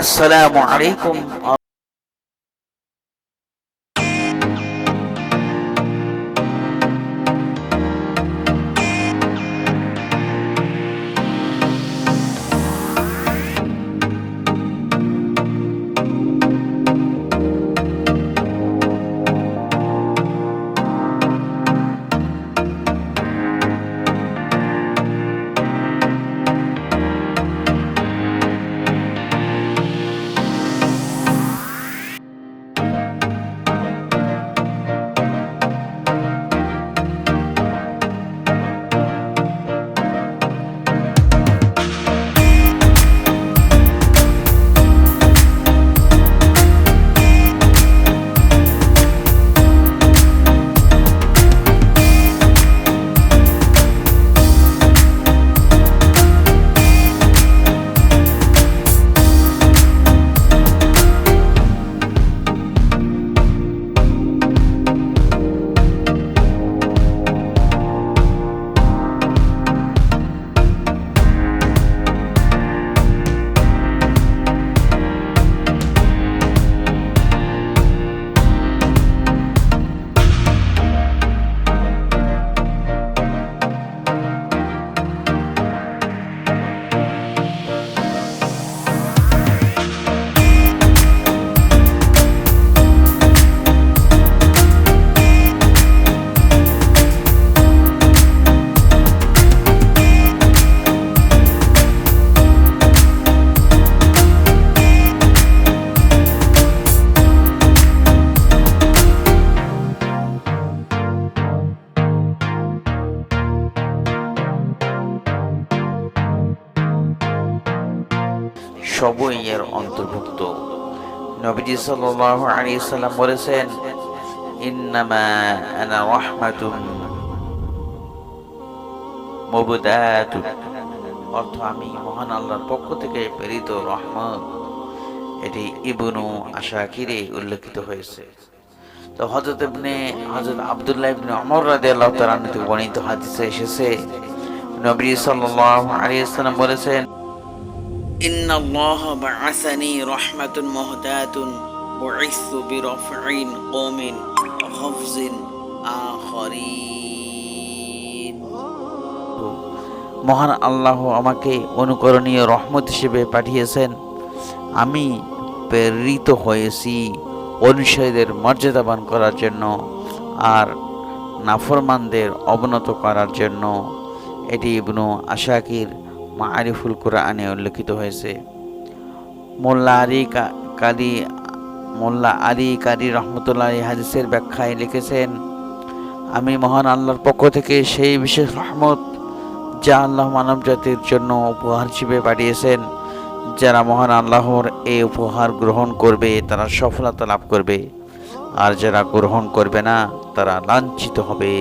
আসসালামু আলাইকুম। সবই এর অন্তর্ভুক্ত। নবীজি সাল্লাল্লাহু আলাইহি সাল্লাম বলেছেন, ইন্নামা আনা রাহমাতুম মুবদাতুন, অর্থ আমি মহান আল্লাহর পক্ষ থেকে প্রেরিত রহমত। এটি ইবনু আশাকিরে উল্লেখিত হয়েছে। তো হযরত আব্দুল্লাহ ইবনে ওমর রাদিয়াল্লাহু তাআলা থেকে বর্ণিত হাদিসে এসেছে, নবী সাল্লাল্লাহু আলাইহি ওয়াসাল্লাম বলেছেন, ইন্নাল্লাহা বা'আসানি রাহমাতুন মুহদাতুন বু'ইসতু বিরাফঈন কওমিন হাফজিন আখারিন। মহান আল্লাহ আমাকে অনুকরণীয় রহমত হিসেবে পাঠিয়েছেন। আমি প্রেরিত হয়েছি অনুসারীদের মর্যাদাবান করার জন্য আর নাফরমানদের অবনত করার জন্য। এটি ইবনু আশাকির মাআরিফুল কুরআনে উল্লেখিত হয়েছে। মোল্লা আলী কারি রহমতুল্লাহ হাদিসের ব্যাখ্যায় লিখেছেন, আমি মহান আল্লাহর পক্ষ থেকে সেই বিশেষ রহমত যা আল্লাহ মানব জাতির জন্য উপহার হিসেবে পাঠিয়েছেন। যারা মহান আল্লাহর এই উপহার গ্রহণ করবে তারা সফলতা লাভ করবে, আর যারা গ্রহণ করবে না তারা লাঞ্ছিত হবে।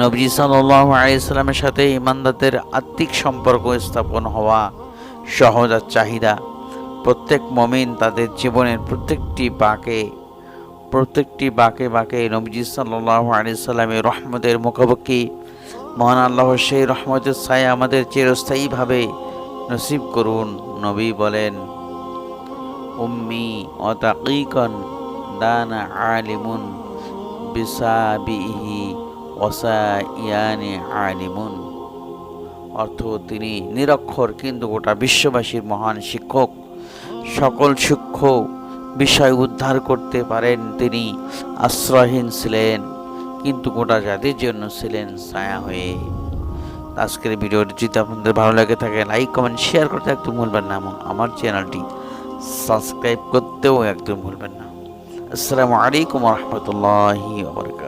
নবী সাল্লাল্লাহু আলাইহি সাল্লামের সাথে ঈমানদারদের আত্মিক সম্পর্ক স্থাপন হওয়া সহজ আর চাহিদা। প্রত্যেক মুমিন তাদের জীবনের প্রত্যেকটি বাঁকে নবী সাল্লাল্লাহু আলাইহি সাল্লামের রহমতের মুখাপেক্ষী। মহান আল্লাহর সেই রহমতের ছায়া আমাদের চিরস্থায়ীভাবে নসিব করুন। নবী বলেন, উম্মি ওয়া তাকীকান দানা আলিমুন বিসাবিহি ওয়াসাইয়ানি আলিমুন, অর্থ তিনি নিরক্ষর কিন্তু গোটা বিশ্ববাসীর মহান শিক্ষক। সকল সূক্ষ্ম বিষয় উদ্ধার করতে পারেন। তিনি আশ্রয়হীন ছিলেন কিন্তু গোটা জাতির জন্য ছিলেন ছায়া হয়ে। আজকের ভিডিওটি যদি আপনাদের ভালো লাগে থাকে লাইক কমেন্ট শেয়ার করতে একদম ভুলবেন না, এবং আমার চ্যানেলটি সাবস্ক্রাইব করতেও একদম ভুলবেন না। আসসালামু আলাইকুম ওয়া রাহমাতুল্লাহি ওয়া বারাকাতুহু।